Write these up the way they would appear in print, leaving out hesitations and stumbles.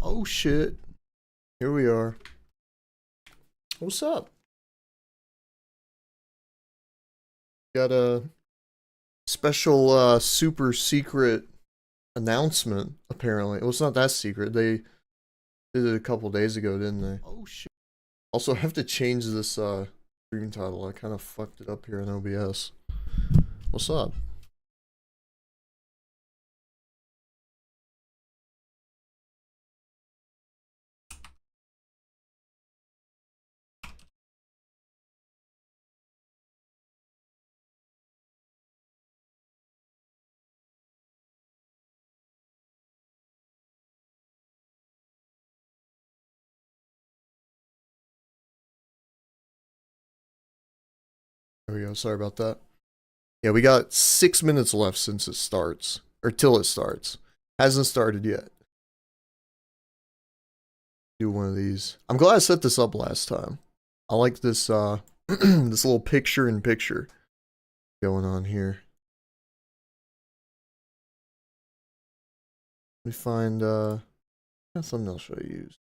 Oh shit. Here we are. What's up? Got a special super secret announcement apparently. Well, it's not that secret. They did it a couple days ago, didn't they? Oh shit. Also, I have to change this stream title. I kind of fucked it up here in OBS. What's up? There we go. Sorry about that. Yeah, we got 6 minutes left since it starts. Or till it starts. Hasn't started yet. Do one of these. I'm glad I set this up last time. I like this this little picture in picture going on here. Let me find what thumbnail should I use?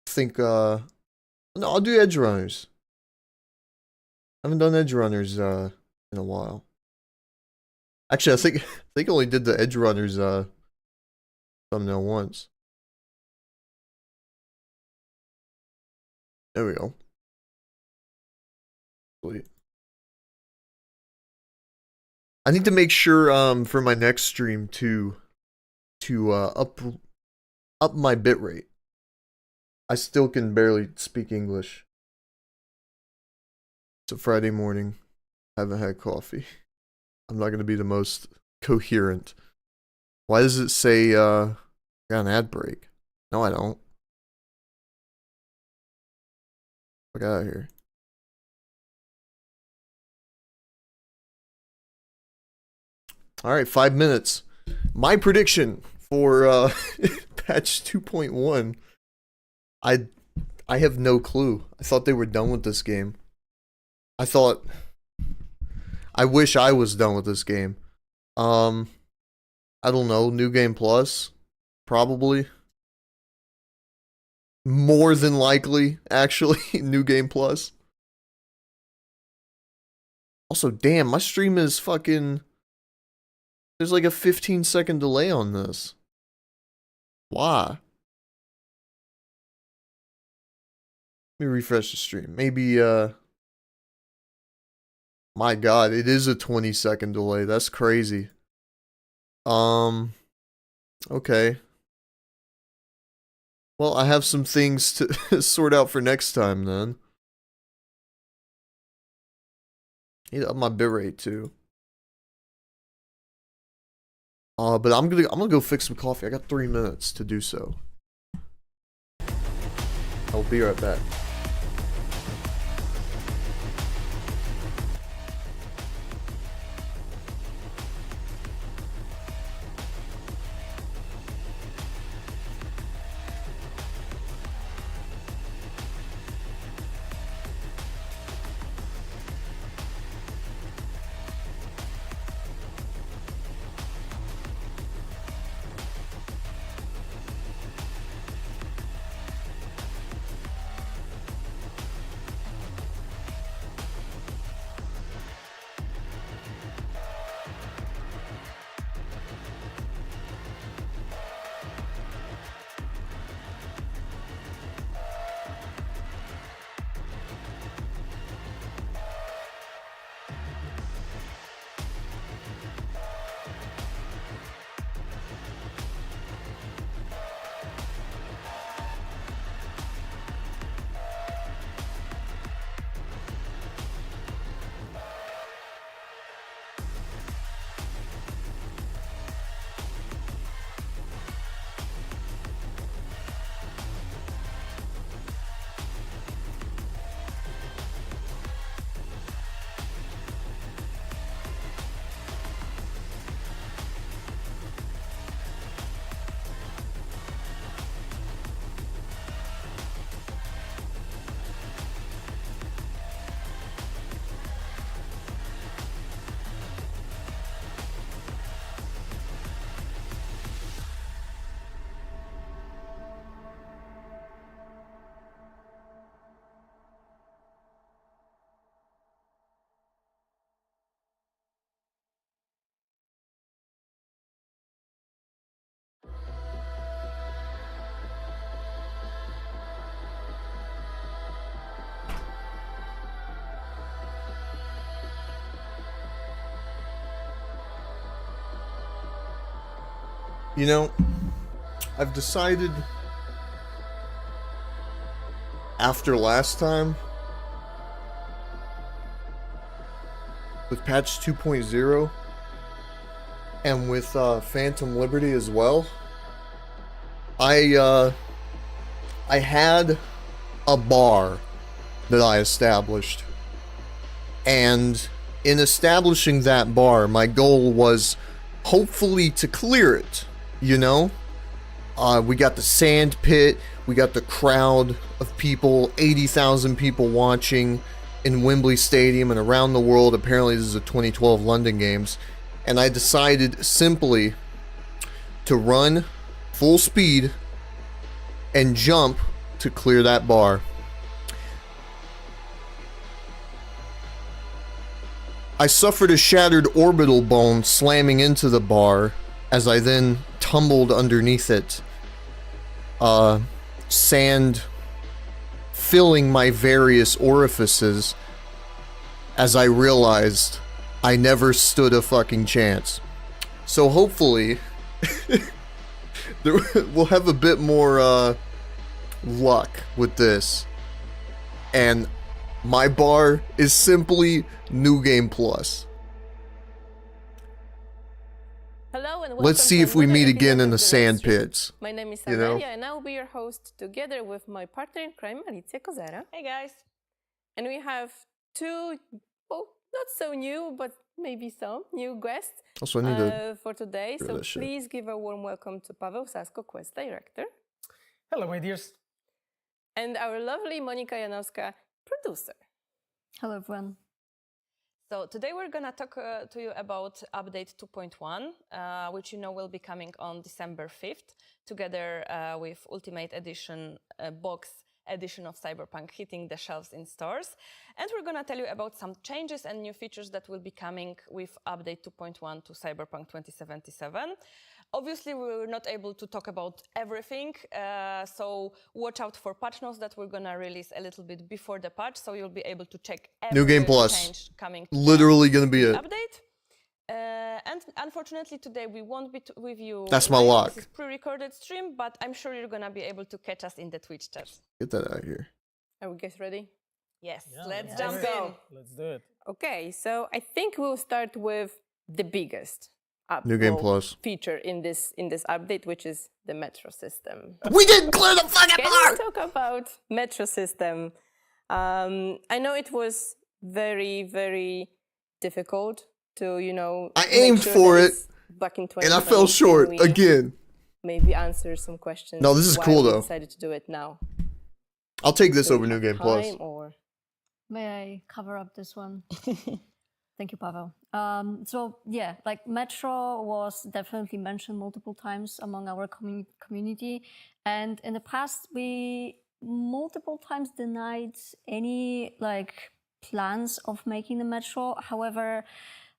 I think no, I'll do edge runners. I haven't done edge runners in a while. Actually, I think I only did the edge runners thumbnail once. There we go. Sweet. I need to make sure for my next stream to up my bitrate. I still can barely speak English. It's a Friday morning. Haven't had coffee. I'm not gonna be the most coherent. Why does it say got an ad break? No, I don't. Fuck out of here. Alright, 5 minutes. My prediction for patch 2.1. I have no clue. I thought they were done with this game. I wish I was done with this game. I don't know, New Game Plus? Probably. More than likely, actually, New Game Plus. Also, damn, my stream is fucking... There's like a 15-second delay on this. Why? Let me refresh the stream. Maybe, my god, it is a 20-second delay. That's crazy. Okay. Well, I have some things to sort out for next time then. Need to up my bitrate too. But I'm gonna go fix some coffee. I got 3 minutes to do so. I'll be right back. You know, I've decided after last time with patch 2.0 and with Phantom Liberty as well, I had a bar that I established, and in establishing that bar, my goal was hopefully to clear it, you know? We got the sand pit, we got the crowd of people, 80,000 people watching in Wembley Stadium and around the world. Apparently this is a 2012 London Games. And I decided simply to run full speed and jump to clear that bar. I suffered a shattered orbital bone slamming into the bar as I then tumbled underneath it. Sand filling my various orifices as I realized I never stood a fucking chance. So hopefully we'll have a bit more luck with this. And my bar is simply New Game Plus. Hello and welcome. Let's see if we meet again in the sand pits. My name is Amelia and I will be your host together with my partner in crime, Alicia Kozera. Hey guys. And we have two, well, not so new, but maybe some new guests Also, I need to for today. So please give a warm welcome to Paweł Sasko, Quest Director. Hello, my dears. And our lovely Monika Janowska, producer. Hello, everyone. So today we're going to talk to you about update 2.1, which you know will be coming on December 5th, together with Ultimate Edition box edition of Cyberpunk hitting the shelves in stores. And we're going to tell you about some changes and new features that will be coming with update 2.1 to Cyberpunk 2077. Obviously, we were not able to talk about everything, so watch out for patch notes that we're going to release a little bit before the patch, so you'll be able to check every New Game Plus. change coming to literally going to be it. Update. And unfortunately, today we won't be with you. That's my luck. This is pre-recorded stream, but I'm sure you're going to be able to catch us in the Twitch chat. Get that out of here. Are we guys ready? Yes, Yeah, let's let's jump do it. in. Let's do it. Okay, so I think we'll start with the biggest New Game Plus feature in this update, which is the metro system. We didn't clear the fucking Can bar! we talk about metro system? I know it was very, very difficult to, you know, I aimed for it, back in 2020, and I fell short again. Maybe answer some questions. No, this is why cool we though. Decided to do it now. I'll take this Do over we New have Game Plus. time, or May I cover up this one? Thank you, Paweł. So yeah, like Metro was definitely mentioned multiple times among our community. And in the past, we multiple times denied any like plans of making the Metro. However,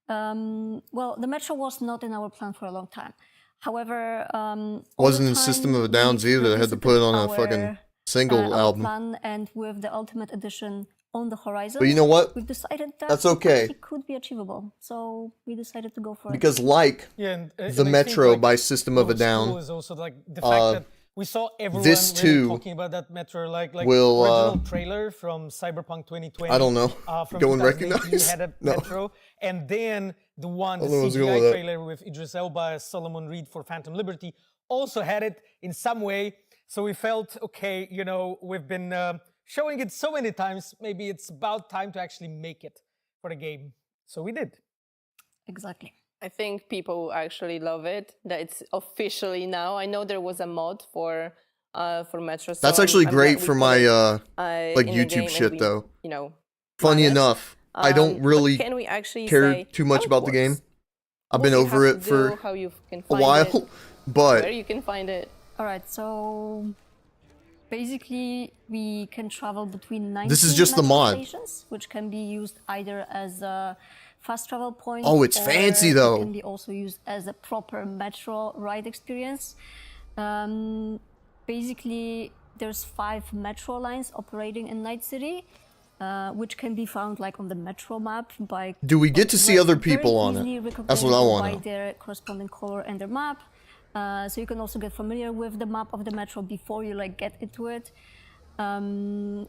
well, the Metro was not in our plan for a long time. However, wasn't in System of a Downs either. I had to put it on a fucking single album. Plan, and with the Ultimate Edition on the horizon. But you know what? We've decided that That's okay. it could be achievable. So we decided to go for Because like Yeah, and the I Metro think, like, by System of a what's cool Down, is also like the fact that we saw everyone this really too talking about that Metro, like will, original trailer from Cyberpunk 2020. I don't know. From Go and 2018 recognize? had a No. Metro, and then the one, the I don't know what's going on CGI with that. trailer with Idris Elba as Solomon Reed for Phantom Liberty also had it in some way. So we felt, okay, you know, we've been showing it so many times, maybe it's about time to actually make it for the game. So we did. Exactly. I think people actually love it that it's officially now. I know there was a mod for Metro. So that's actually I'm great glad we for put my it, like in the game YouTube and shit we, though. You know, Funny run it. enough, I don't But really can we actually care say too much how it about the game. works? I've What been you over have it to for do, how you can a find while, it, but where you can find it. All right. So basically, we can travel between 19 This is just the metro mod. stations, which can be used either as a fast travel point. Oh, it's or fancy, though. It can be also used as a proper metro ride experience. Basically, there's 5 metro lines operating in Night City, which can be found like on the metro map by. do we get to see other people on easily it? That's what I recognizable want by to know. their corresponding color and their map. So you can also get familiar with the map of the metro before you like get into it. And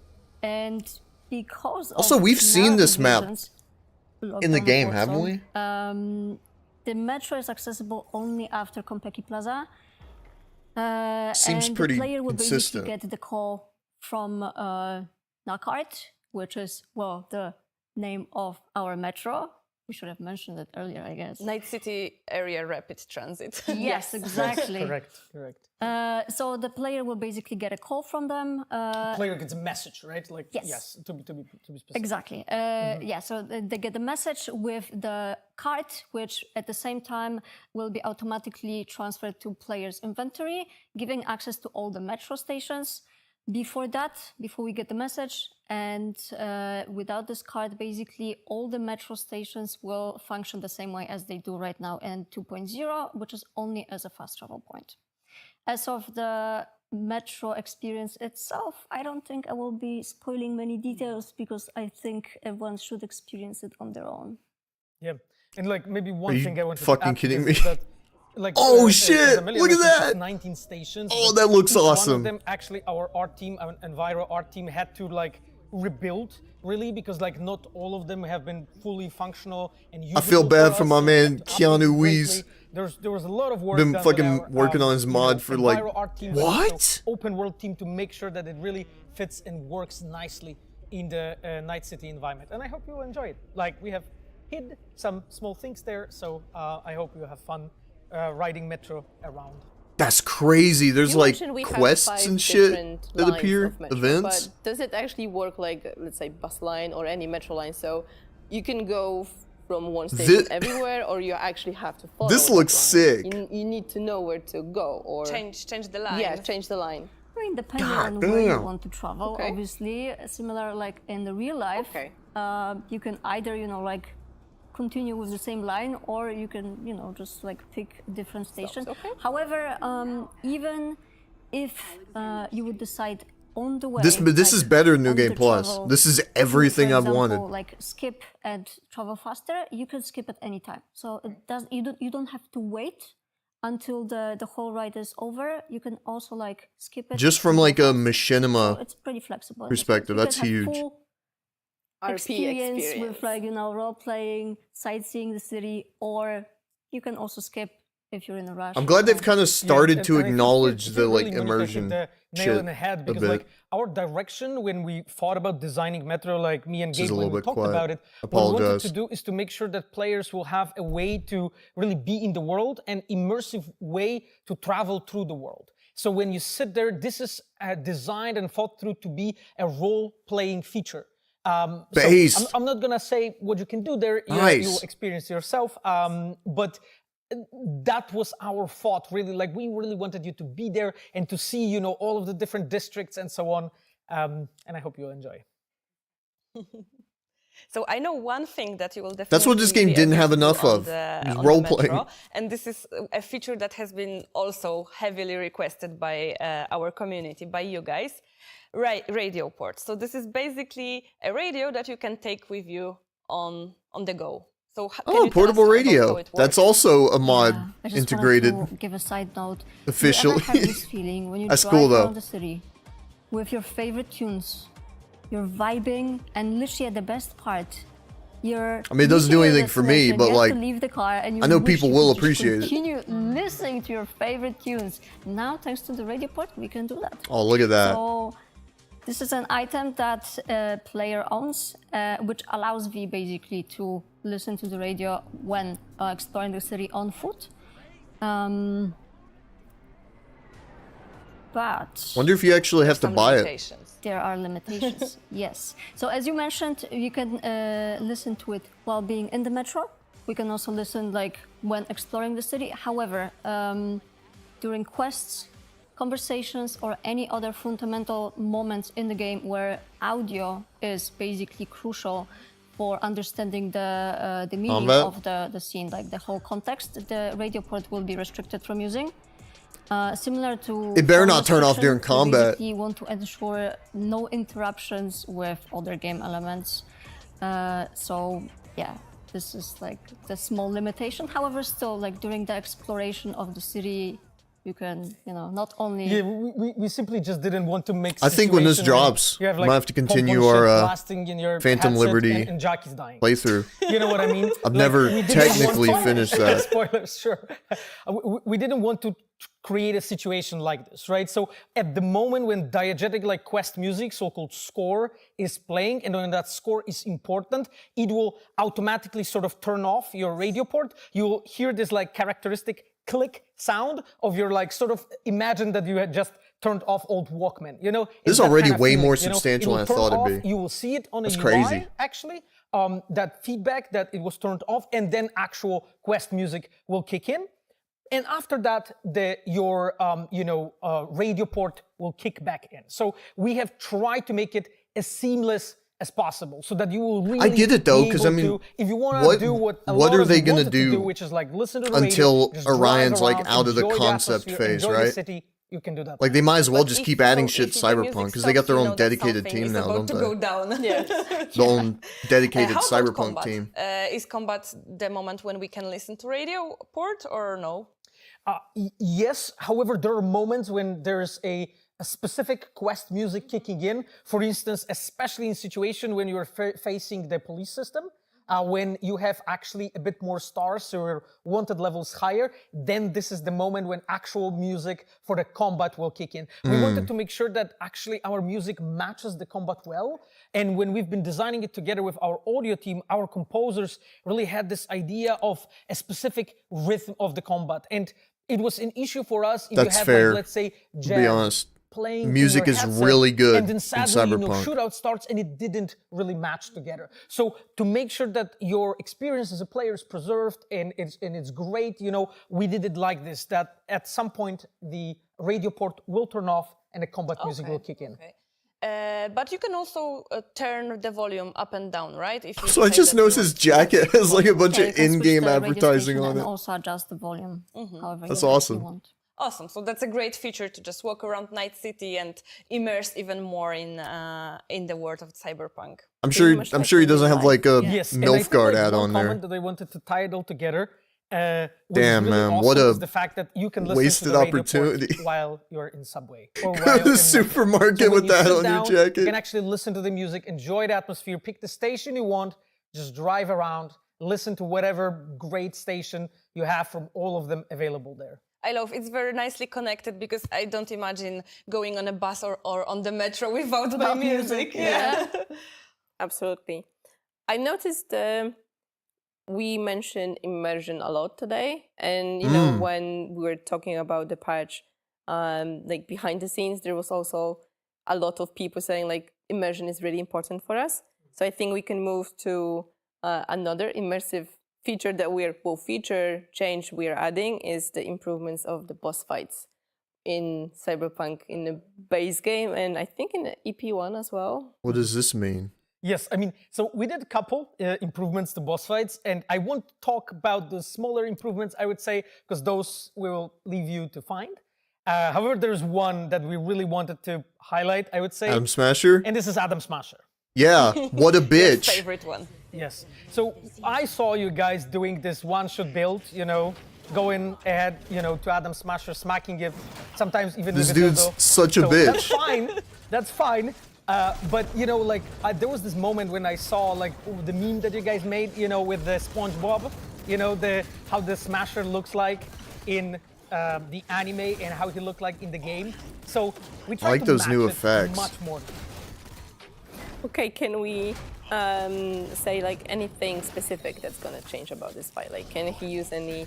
because Also, of we've seen this map reasons, in the lockdown game, also, haven't we? The metro is accessible only after Konpeki Plaza. Seems and pretty the player will consistent. basically get the call from Nakart, which is, well, the name of our metro. We should have mentioned it earlier, I guess. Night City Area Rapid Transit. Yes, exactly. Correct. So the player will basically get a call from them. Player gets a message, right? Like Yes. to be specific. Exactly. Yeah, so they get the message with the card, which at the same time will be automatically transferred to player's inventory, giving access to all the metro stations. Before we get the message, and without this card, basically all the metro stations will function the same way as they do right now in 2.0, which is only as a fast travel point. As of the metro experience itself, I don't think I will be spoiling many details because I think everyone should experience it on their own. Yeah, and like maybe one Are you thing I want to fucking add to kidding this me? is that, like, Oh, as shit! Amelia Look at mentioned, it's that! 19 stations. Oh, but that looks each One awesome. of them, actually, our art team, our Enviro art team, had to like rebuild really because like not all of them have been fully functional and usable. I feel bad for us, my so we man had to update Keanu greatly. Reeves. There was a lot of work Been done fucking with our, working on his mod for, like, Enviro art team, but also what? open world team to make sure that it really fits and works nicely in the Night City environment. And I hope you will enjoy it. Like, we have hid some small things there, so I hope you have fun riding metro around. That's crazy. There's You like mentioned we have quests 5 and shit different that lines appear, of metro, events. But does it actually work like, let's say, bus line or any metro line? So you can go from one station everywhere, or you actually have to follow. This that looks line? sick. You need to know where to go, or Change the line. yeah, change the line. I mean, depending God on where you damn. want to travel, Okay. obviously, similar like in the real life, Okay. you can either, like continue with the same line, or you can, just like pick a different station. okay. However, even if you would decide on the way, This is better than New on Game the Plus. travel This is to, everything for I've example, wanted. Like skip and travel faster, you can skip at any time. So it does. You don't have to wait until the whole ride is over. You can also like skip it. Just from and go like a fast. So machinima it's pretty flexible. in this perspective, sense. that's You can have huge. full RP experience with like role playing, sightseeing the city, or you can also skip if you're in a rush. I'm glad they've kind of started and to I think acknowledge you the like really, Monica, immersion hit the nail shit in the head a because bit. like our direction when we thought about designing Metro, like me and This is Gabe a when little we bit talked quiet. about it, what we wanted Apologize. to do is to make sure that players will have a way to really be in the world, an immersive way to travel through the world. So when you sit there, this is designed and thought through to be a role-playing feature. So Based. I'm not gonna say what you can do there. Nice. You'll experience yourself. But that was our thought, really. Like we really wanted you to be there and to see, all of the different districts and so on. And I hope you'll enjoy. So I know one thing that you will definitely. That's what this game be didn't able have to do enough on of. the- It was on the role-playing. Metro. And this is a feature that has been also heavily requested by our community, by you guys. Radio port. So this is basically a radio that you can take with you on the go. So can you Oh, tell us portable about radio. how it That's works? also a mod Yeah, I just integrated. wanted to give a side note. officially. Do you ever have this feeling when you That's drive cool, though. around the city with your favorite tunes, you're vibing, and literally at the best part, you're. I mean, it doesn't do reaching your anything for me, destination, but, you have like, to leave the car and you I know wish people you will could just appreciate it. Continue listening to your favorite tunes. Now, thanks to the radio port, we can do that. Oh, look at that. So this is an item that player owns, which allows V basically to listen to the radio when exploring the city on foot. But Wonder if you actually have to Some buy it. limitations. there are limitations, yes. So as you mentioned, you can listen to it while being in the metro. We can also listen like when exploring the city. However, during quests, conversations, or any other fundamental moments in the game where audio is basically crucial for understanding the meaning Combat? of the scene, like the whole context, the radio port will be restricted from using. Similar to It better phone not turn off during restriction, we combat. basically want to ensure no interruptions with other game elements. So yeah, this is like the small limitation. However, still like during the exploration of the city, you can, not only. Yeah, we simply just didn't want to make. I think when this situation where drops, you have, we might have to continue pom-pom shit our blasting in your Phantom headset Liberty and Jackie's dying. playthrough. You know what I mean? I've never we didn't technically want to- finished that. Spoilers, sure. We didn't want to create a situation like this, right? So at the moment when diegetic like quest music, so-called score, is playing, and when that score is important, it will automatically sort of turn off your radio port. You'll hear this like characteristic click sound of your like sort of imagine that you had just turned off old Walkman, This It's is that already kind of way feeling, more substantial It'll than I turn thought it'd off, be. You will see it on That's a crazy. UI, actually. That feedback that it was turned off, and then actual quest music will kick in. And after that, your radio port will kick back in. So we have tried to make it as seamless as possible, so that you will really. I get it though, be because I able mean, to, if you want to do what are of they you gonna wanted to do which is like listen to the until radio, just drive Orion's like around, out of the enjoy concept atmosphere, phase, enjoy right? the city, you can do that. Like they might as well But just if- keep adding so shit if the music Cyberpunk because they got stops, their you own know that dedicated something team is now, about don't to they? go down. Yes. The own dedicated How about Cyberpunk combat? team. Is combat the moment when we can listen to radio port or no? Yes, however, there are moments when there's a specific quest music kicking in. For instance, especially in situation when you're facing the police system, when you have actually a bit more stars, so your wanted levels higher, then this is the moment when actual music for the combat will kick in. We wanted to make sure that actually our music matches the combat well. And when we've been designing it together with our audio team, our composers really had this idea of a specific rhythm of the combat. And it was an issue for us if That's you have, fair, like, let's say, To be honest, playing music in your is headset, really good and then in sadly, Cyberpunk. shootout starts and it didn't really match together. So to make sure that your experience as a player is preserved and it's great, we did it like this, that at some point the radio port will turn off and the combat music will kick in. Okay. But you can also turn the volume up and down, right? If you So I say just that you noticed want- his jacket has like a bunch Yeah, you of can switch in-game the radio advertising station on and it. also adjust the volume however That's you awesome. want. Awesome. So that's a great feature to just walk around Night City and immerse even more in the world of Cyberpunk. I'm much sure like he in doesn't real have like a Yes, and I think, Nilfgaard like, ad one on there. comment that I wanted to tie it all together. Was Damn, really man, awesome what a is the fact that you can listen wasted to the radio port opportunity. while you're in subway or Go while to the in, supermarket so when with you that sit on your down, jacket. You can actually listen to the music, enjoy the atmosphere, pick the station you want, just drive around, listen to whatever great station you have from all of them available there. I love it's very nicely connected because I don't imagine going on a bus or on the metro without my Without music. music, yeah. Absolutely. I noticed we mentioned immersion a lot today, and when we were talking about the patch, like behind the scenes, there was also a lot of people saying like immersion is really important for us. So I think we can move to another immersive feature that change we're adding is the improvements of the boss fights in Cyberpunk in the base game, and I think in the EP1 as well. What does this mean? Yes, I mean, so we did a couple improvements to boss fights, and I won't talk about the smaller improvements, I would say, because those we will leave you to find. However, there's one that we really wanted to highlight, I would say, Adam Smasher? and this is Adam Smasher. Yeah, what a bitch. Favorite one. Yes. So I saw you guys doing this one-shot build, going ahead, to Adam Smasher, smacking it, sometimes even This with a dude's dildo. such a So bitch. That's fine. That's fine. But there was this moment when I saw the meme that you guys made, with the SpongeBob, how the Smasher looks like in the anime and how he looked like in the game. So we tried like to those match new it effects. much more. Okay, can we say like anything specific that's gonna change about this fight? Like, can he use any?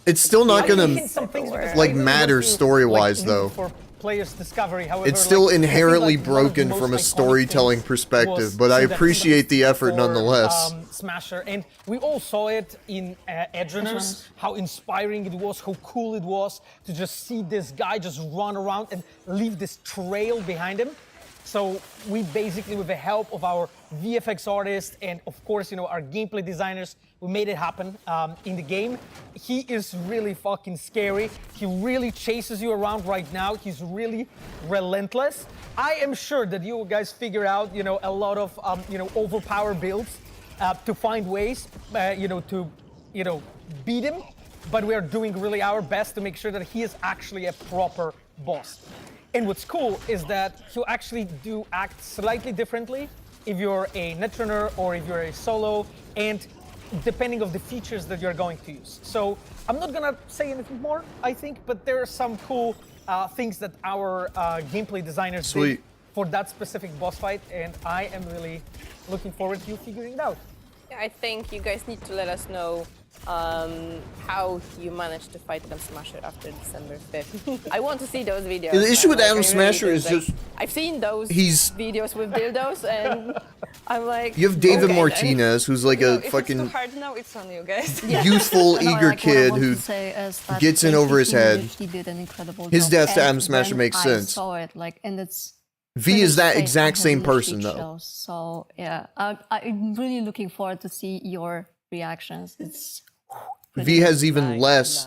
It's still not I can gonna hint some things because like I really matter want to, story-wise, leave though. For players' discovery, however, It's still I think, inherently one of the broken most from a iconic storytelling things perspective, was but I seeing that appreciate the effort for, nonetheless. Smasher, and we all saw it in Edgerunners, how inspiring it was, how cool it was to just see this guy just run around and leave this trail behind him. So we basically, with the help of our VFX artists and of course, our gameplay designers, we made it happen in the game. He is really fucking scary. He really chases you around right now. He's really relentless. I am sure that you guys figure out, a lot of, overpowered builds to find ways, to beat him. but we are doing really our best to make sure that he is actually a proper boss. And what's cool is that he'll actually do act slightly differently if you're a netrunner or if you're a solo, and depending of the features that you're going to use. So I'm not gonna say anything more, I think, but there are some cool things that our gameplay designers did for that specific boss fight, and I am really looking forward to you figuring it out. Yeah, I think you guys need to let us know how you managed to fight Adam Smasher after December 5th. I want to see those videos. The issue with Adam I Smasher really is do. just I've seen those videos with dildos, and I'm like, you have David okay, Martinez, who's like a If fucking it's too hard now, it's on you guys. youthful, No, eager like, kid what I who want to say is that gets in over his head. He did an incredible His job. death to And Adam Smasher when makes sense. I saw it, like, and it's V is that straight exact on same him person cheek though. shows. So yeah, I'm really looking forward to see your reactions. It's V has even less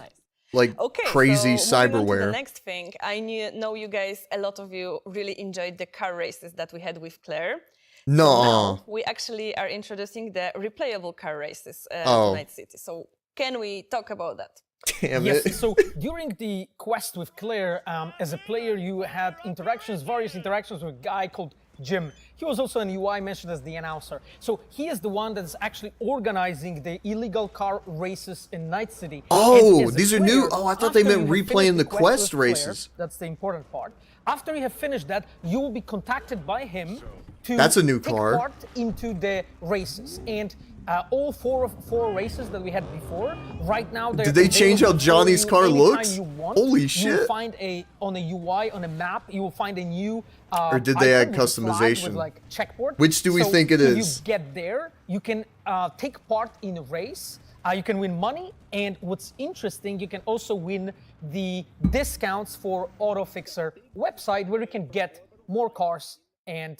like Okay, crazy so moving on to the cyberware. next thing, I know you guys, a lot of you really enjoyed the car races that we had with Claire. No. Now we actually are introducing the replayable car races to Night City. So can we talk about that? Damn Yes, it. so during the quest with Claire, as a player, you had various interactions with a guy called Jim. He was also an UI mentioned as the announcer. So he is the one that is actually organizing the illegal car races in Night City. Oh, And as a these are new? player, Oh, I thought they after meant you have replaying finished the quest with Claire, races. that's the important part. After you have finished that, you will be contacted by him to That's a new take car. part into the races. And all four races that we had before, right now they're Did they change how available for Johnny's you car anytime looks? you want. Holy You shit. will find on a UI, on a map, you will find a new Or did they add icon with a flag customization? with like checkboard. Which do we So think it if is? you get there, you can take part in a race. You can win money, and what's interesting, you can also win the discounts for AutoFixer website, where you can get more cars and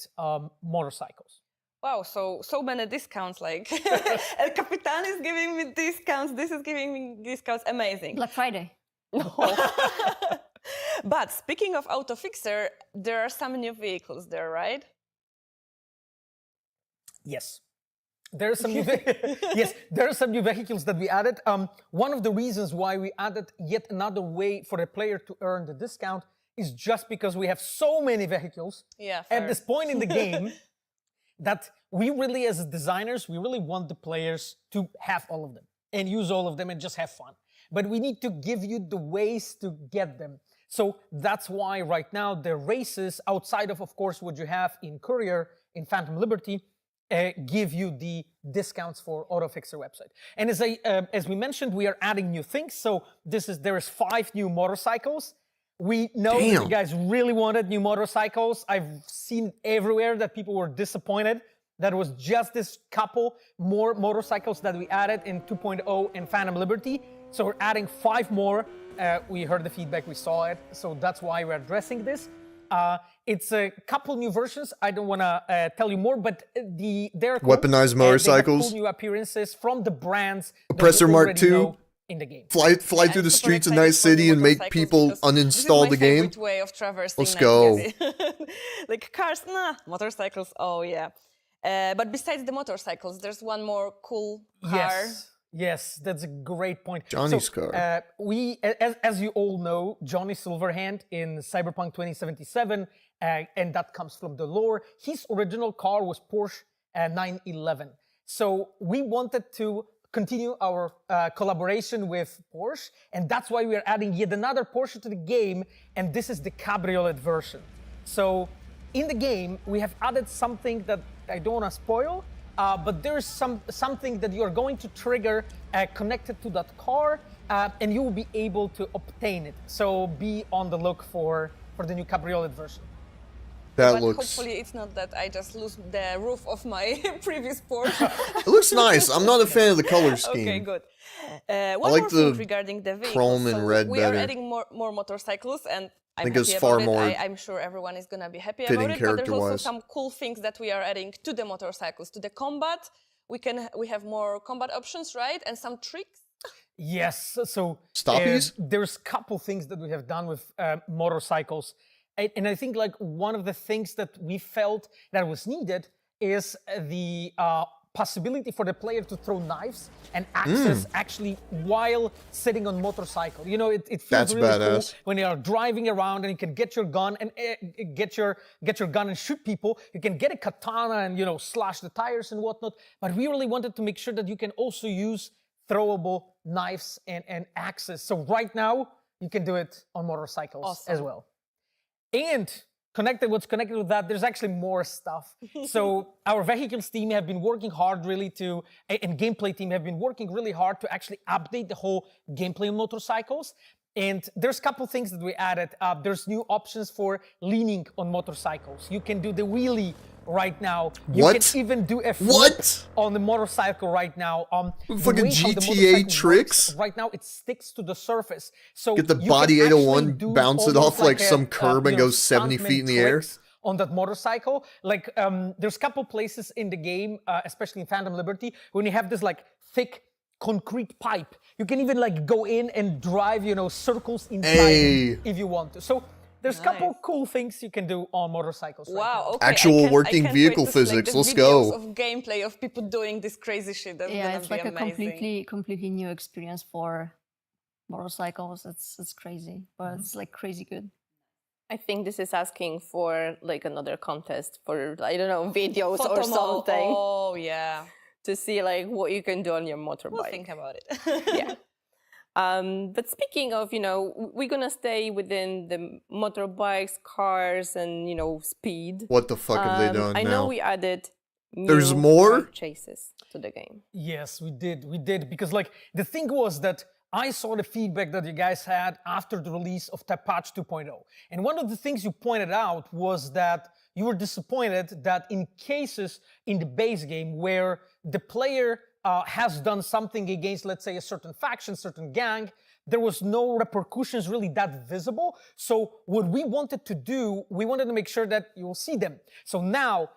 motorcycles. Wow, so many discounts, like El Capitan is giving me discounts, this is giving me discounts, amazing. Black Friday. But speaking of AutoFixer, there are some new vehicles there, right? Yes. There are some new yes, there are some new vehicles that we added. One of the reasons why we added yet another way for the player to earn the discount is just because we have so many vehicles at this point in the game that we really, as designers, we really want the players to have all of them and use all of them and just have fun. But we need to give you the ways to get them. So that's why right now the races, outside of course, what you have in Courier, in Phantom Liberty, give you the discounts for AutoFixer website. And as we mentioned, we are adding new things. So there is 5 new motorcycles. We know that you guys really wanted new motorcycles. I've seen everywhere that people were disappointed. That was just this couple more motorcycles that we added in 2.0 and Phantom Liberty. So we're adding 5 more. We heard the feedback, we saw it. So that's why we're addressing this. It's a couple new versions. I don't want to tell you more, but they're cool. Weaponized motorcycles. They have cool new appearances from the brands. Oppressor Mark II. In the game. Fly through the streets of Night City and make people uninstall the game. Way of traversing Let's go. Like cars, nah. Motorcycles, oh yeah. But besides the motorcycles, there's one more cool car. Yes, that's a great point. Johnny's car. As you all know, Johnny Silverhand in Cyberpunk 2077, and that comes from the lore. His original car was Porsche 911. So we wanted to continue our collaboration with Porsche, and that's why we are adding yet another Porsche to the game, and this is the cabriolet version. So in the game, we have added something that I don't want to spoil, but there's something that you're going to trigger connected to that car, and you will be able to obtain it. So be on the look for the new cabriolet version. But hopefully it's not that I just lose the roof of my previous Porsche. It looks nice. I'm not a fan of the color scheme. Okay, good. One I like more the thing regarding the vehicles. chrome and red we better. are adding more motorcycles, and I'm think happy it's far about more it. I'm sure everyone is gonna be happy fitting about it. But there's also character-wise. some cool things that we are adding to the motorcycles, to the combat. We have more combat options, right? And some tricks. Yes, so Stoppies? there's a couple things that we have done with motorcycles. And I think like one of the things that we felt that was needed is the possibility for the player to throw knives and axes actually while sitting on motorcycle. You know, it feels That's really badass. cool when you are driving around and you can get your gun and get your gun and shoot people. You can get a katana and, you know, slash the tires and whatnot. But we really wanted to make sure that you can also use throwable knives and axes. So right now you can do it on motorcycles as well. And what's connected with that, there's actually more stuff. So our vehicles team have been working hard really and gameplay team have been working really hard to actually update the whole gameplay on motorcycles. And there's a couple things that we added. There's new options for leaning on motorcycles. You can do the wheelie right now. You What? can even do a flip on the motorcycle right now. The Fucking way how the GTA motorcycle tricks? works, right now it sticks to the surface. So Get the you body can 801, actually do bounce it almost off like a, some curb and you know, go 70 stuntman feet in the air. tricks on that motorcycle. Like there's a couple places in the game, especially in Phantom Liberty, when you have this like thick concrete pipe. You can even like go in and drive, you know, circles inside if you want to. So there's a couple cool things you can do on motorcycles. Wow, right now. okay. Actual working I can't vehicle wait to see, like, physics. the Let's videos go. of gameplay of people doing this crazy shit. That's Yeah, gonna it's be like amazing. a completely new experience for motorcycles. It's crazy, but it's like crazy good. I think this is asking for like another contest for, I don't know, videos or Photo something Oh, yeah. to see like what you can do on your motorbike. We'll think about it. Yeah. But speaking of, you know, we're gonna stay within the motorbikes, cars, and, you know, speed. What the fuck have they done I now? know we added There's new more? car chases to the game. Yes, we did. Because like the thing was that I saw the feedback that you guys had after the release of patch 2.0. And one of the things you pointed out was that you were disappointed that in cases in the base game where the player has done something against, let's say, a certain faction, certain gang, there was no repercussions really that visible. So what we wanted to do, we wanted to make sure that you'll see them. So now,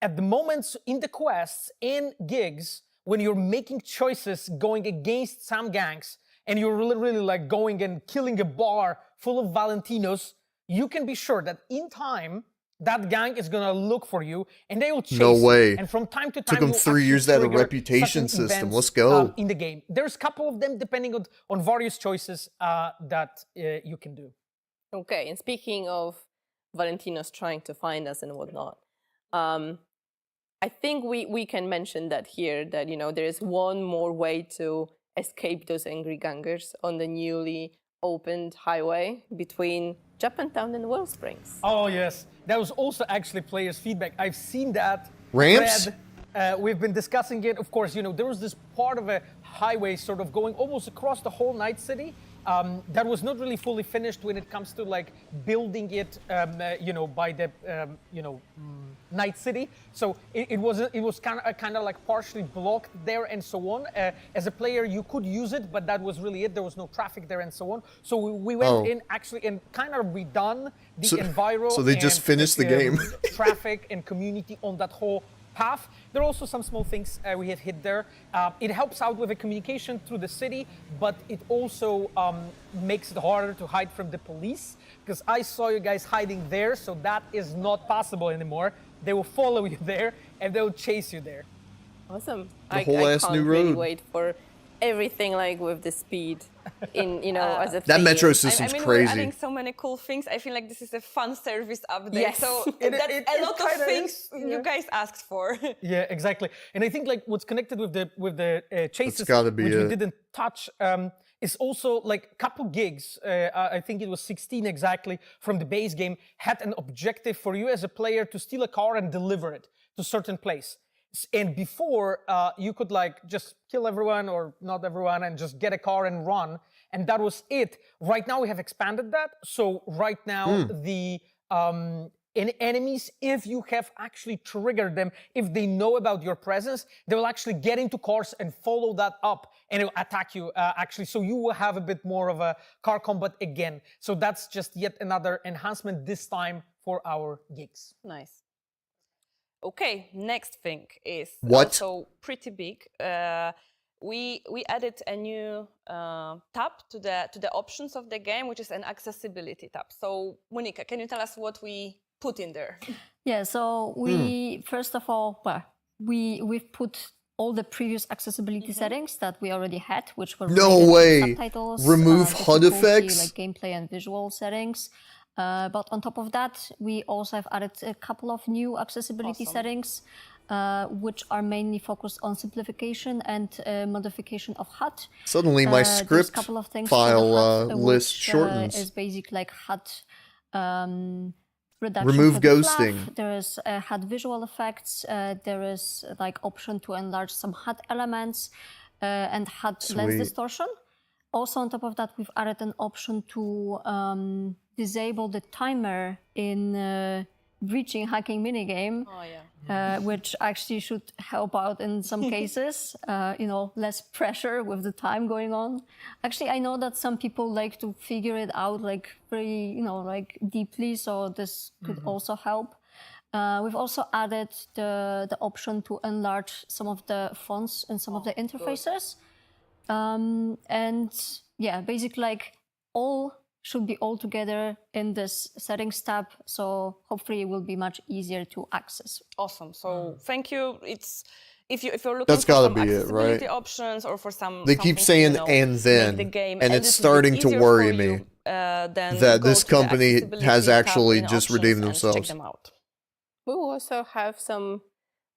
at the moments in the quests, in gigs, when you're making choices going against some gangs, and you're really like going and killing a bar full of Valentinos, you can be sure that in time, that gang is gonna look for you and they will chase No way. you. And from time to time, Took them you'll 3 actually years to add a trigger reputation certain system. events, Let's go. in the game. There's a couple of them depending on various choices that you can do. Okay, and speaking of Valentinos trying to find us and whatnot, I think we can mention that here, that, you know, there is one more way to escape those angry gangers on the newly opened highway between Japantown and Wellsprings. Oh yes, that was also actually players' feedback. I've seen that. Ramps? We've been discussing it. Of course, you know, there was this part of a highway sort of going almost across the whole Night City. That was not really fully finished when it comes to like building it, you know, by the, you know, Night City. So it was kind of like partially blocked there and so on. As a player, you could use it, but that was really it. There was no traffic there and so on. So we went in actually and kind of redone the enviro. So they just finished the game. Traffic and community on that whole path. There are also some small things we have hit there. It helps out with the communication through the city, but it also makes it harder to hide from the police, because I saw you guys hiding there, so that is not possible anymore. They will follow you there and they will chase you there. Awesome. The whole I ass can't new really road. wait for everything like with the speed in, you know, as a That theme. metro I system's mean, crazy. we're adding so many cool things. I feel like this is a fun service update. Yes. So It that's a lot of kinda things is, you guys asked for. Yeah, exactly. And I think like what's connected with the chases, gotta be which we it. didn't touch, is also like a couple gigs. I think it was 16 exactly from the base game had an objective for you as a player to steal a car and deliver it to a certain place. And before, you could like just kill everyone or not everyone and just get a car and run. And that was it. Right now we have expanded that. So right now the enemies, if you have actually triggered them, if they know about your presence, they will actually get into cars and follow that up and it will attack you actually. So you will have a bit more of a car combat again. So that's just yet another enhancement this time for our gigs. Nice. Okay, next thing is What? also pretty big. We added a new tab to the options of the game, which is an accessibility tab. So, Monika, can you tell us what we put in there? Yeah, so we first of all, we've put all the previous accessibility settings that we already had, which were No related to way. subtitles, Remove HUD difficulty, effects? like gameplay and visual settings. But on top of that, we also have added a couple of new accessibility settings, which are mainly focused on simplification and modification of HUD. Suddenly my There's a script couple of things file for the HUD, list which, shortens. is basic like HUD reduction Remove for the ghosting. fluff. There is HUD visual effects. There is like option to enlarge some HUD elements and HUD lens Sweet. distortion. Also on top of that, we've added an option to disable the timer in breaching hacking minigame, which actually should help out in some cases. Less pressure with the time going on. Actually, I know that some people like to figure it out like very, like deeply, so this could also help. We've also added the option to enlarge some of the fonts and some of the interfaces. And yeah, basically like all should be all together in this settings tab, so hopefully it will be much easier to access. Awesome. So thank you. It's if you're looking That's for gotta some be it, accessibility right? options or for some They keep something to, saying "and make then," the game and a it's little bit starting to easier worry for me you, then that go this to the company accessibility has tab actually in just options redeemed and check themselves. them out. We will also have some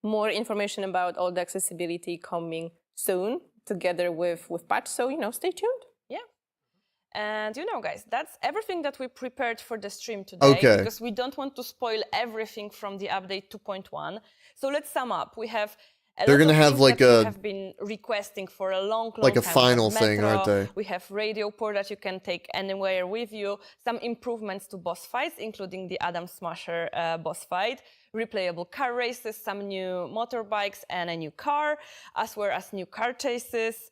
more information about all the accessibility coming soon, together with patch. So stay tuned. And guys, that's everything that we prepared for the stream today. Okay. Because we don't want to spoil everything from the update 2.1. So let's sum up. We have They're gonna have like that a you have been requesting for a long like a time. final We have thing, aren't Metro, they? We have radio port that you can take anywhere with you. Some improvements to boss fights, including the Adam Smasher boss fight, replayable car races, some new motorbikes and a new car, as well as new car chases,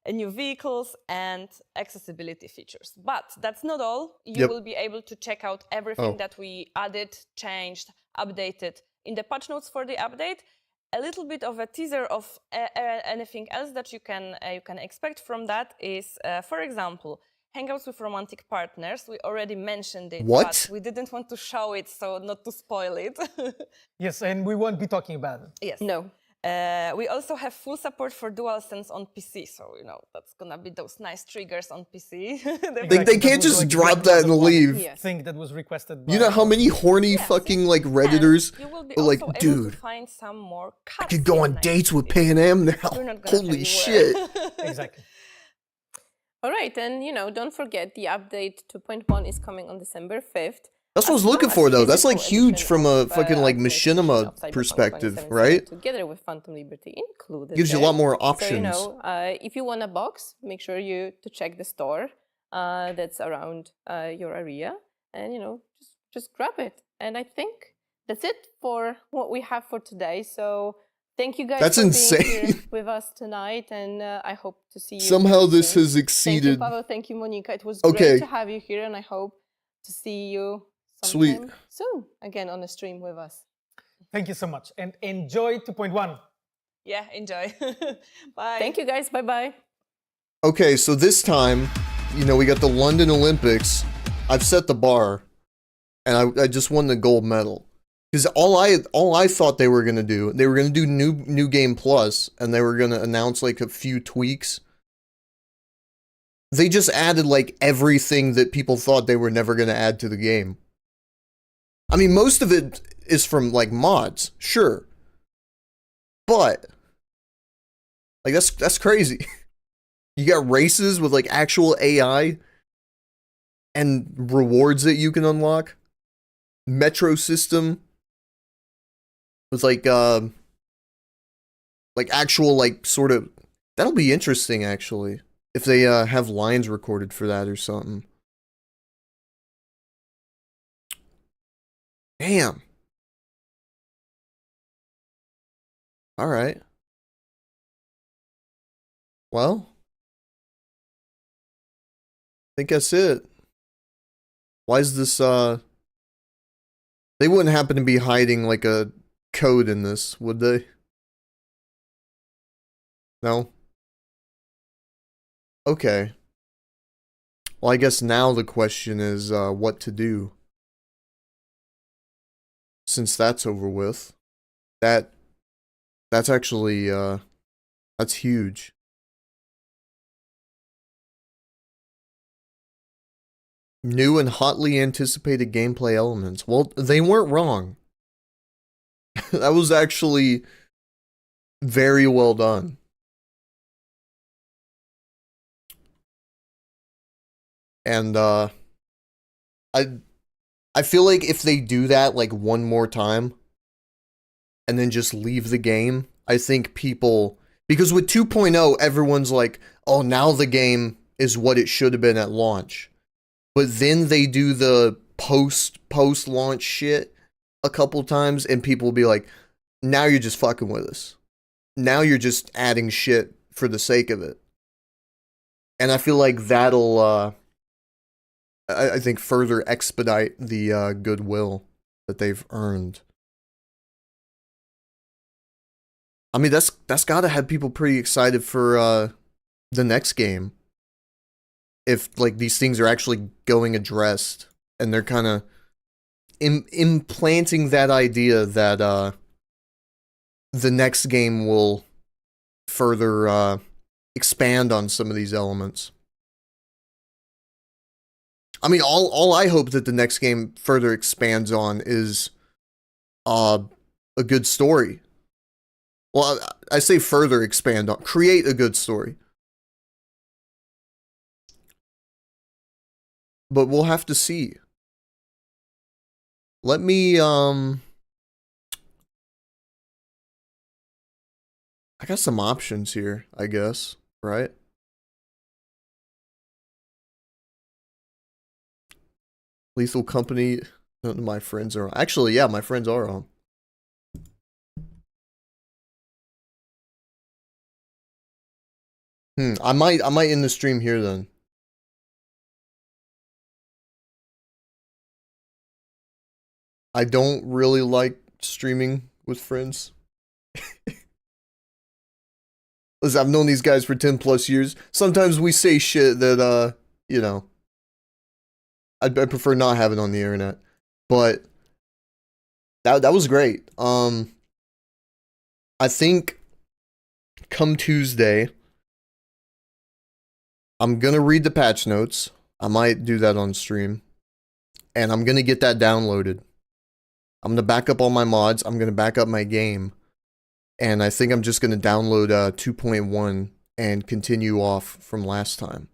new vehicles and accessibility features. But that's not all. You will be able to check out everything that we added, changed, updated in the patch notes for the update. A little bit of a teaser of anything else that you can expect from that is, for example, Hangouts with romantic partners. We already mentioned it, What? but we didn't want to show it, so not to spoil it. Yes, and we won't be talking about it. Yes. No. We also have full support for DualSense on PC, so that's gonna be those nice triggers on PC. They can't just drop that and leave. Yes. Thing that was requested. By You know how many horny fucking like Redditors you will be are like, also able dude, to find some more I could go on dates with Pan Am now. We're not gonna tell Holy you shit. where. Exactly. All right, and don't forget the update 2.1 is coming on December 5th. That's what I was looking for though. That's like huge from a fucking like machinima perspective, right? Together with Phantom Liberty included. Gives you a there. lot more So, options. if you want a box, make sure to check the store that's around your area, and just grab it. And I think that's it for what we have for today. So thank you guys That's for insane. being here with us tonight, and I hope to see you. Somehow very this soon. has exceeded. Thank you, Pavel. Thank you, Monica. It was Okay. great to have you here, and I hope to see you sometime soon again on a stream with us. Thank you so much. And enjoy 2.1. Yeah, enjoy. Bye. Thank you, guys. Bye-bye. Okay, so this time, we got the London Olympics. I've set the bar, and I just won the gold medal. Because all I thought they were gonna do new game plus, and they were gonna announce like a few tweaks. They just added like everything that people thought they were never gonna add to the game. I mean, most of it is from like mods, sure, but like that's crazy. You got races with like actual AI and rewards that you can unlock. Metro system with like actual like sort of, that'll be interesting actually if they have lines recorded for that or something. Damn. All right. Well, I think that's it. Why is this they wouldn't happen to be hiding like a code in this, would they? No? Okay. Well, I guess now the question is what to do. Since that's over with. That's actually That's huge. New and hotly anticipated gameplay elements. Well, they weren't wrong. That was actually very well done. And I feel like if they do that like one more time and then just leave the game, I think people, because with 2.0 everyone's like, "Oh, now the game is what it should have been at launch." But then they do the post launch shit a couple times and people will be like, "Now you're just fucking with us. Now you're just adding shit for the sake of it." And I feel like that'll I think further expedite the goodwill that they've earned. I mean, that's got to have people pretty excited for the next game. If like these things are actually going addressed, and they're kind of implanting that idea that the next game will further expand on some of these elements. I mean, all I hope that the next game further expands on is a good story. Well, I say further expand on, create a good story. But we'll have to see. Let me, I got some options here, I guess, right? Lethal Company, none of my friends are on. Actually, yeah, my friends are on. I might end the stream here then. I don't really like streaming with friends. Listen, I've known these guys for 10 plus years. Sometimes we say shit that, you know, I prefer not having on the internet. But that was great. I think come Tuesday, I'm gonna read the patch notes. I might do that on stream. And I'm gonna get that downloaded. I'm gonna back up all my mods. I'm gonna back up my game. And I think I'm just gonna download 2.1 and continue off from last time.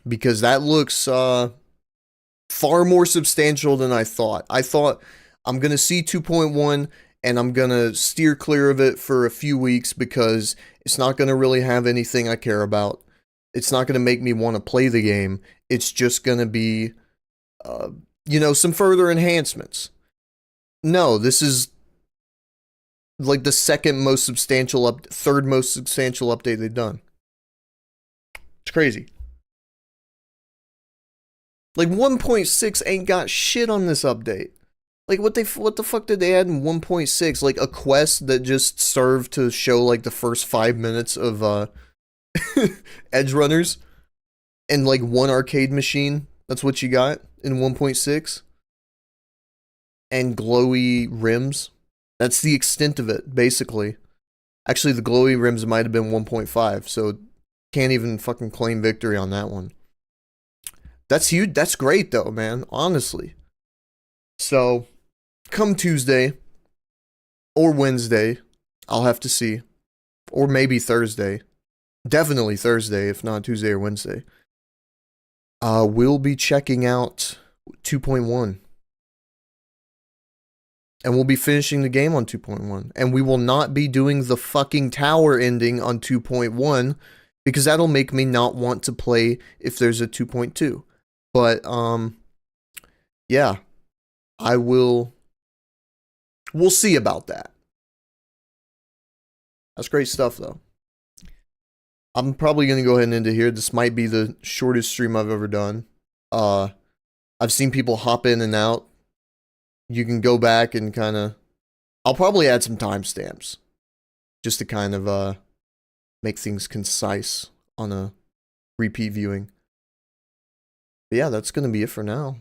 Because that looks far more substantial than I thought. I thought I'm gonna see 2.1 and I'm gonna steer clear of it for a few weeks because it's not gonna really have anything I care about. It's not gonna make me want to play the game. It's just gonna be, you know, some further enhancements. No, this is like the second most substantial third most substantial update they've done. It's crazy. Like 1.6 ain't got shit on this update. Like what the fuck did they add in 1.6? Like a quest that just served to show like the first 5 minutes of Edge Runners and like one arcade machine. That's what you got in 1.6. And glowy rims. That's the extent of it, basically. Actually, the glowy rims might have been 1.5, so can't even fucking claim victory on that one. That's huge. That's great, though, man. Honestly. So, come Tuesday or Wednesday, I'll have to see. Or maybe Thursday. Definitely Thursday, if not Tuesday or Wednesday. We'll be checking out 2.1. And we'll be finishing the game on 2.1. And we will not be doing the fucking tower ending on 2.1 because that'll make me not want to play if there's a 2.2. But, yeah. We'll see about that. That's great stuff, though. I'm probably going to go ahead and end it here. This might be the shortest stream I've ever done. I've seen people hop in and out. You can go back and kind of... I'll probably add some timestamps. Just to kind of make things concise on a repeat viewing. But yeah, that's going to be it for now.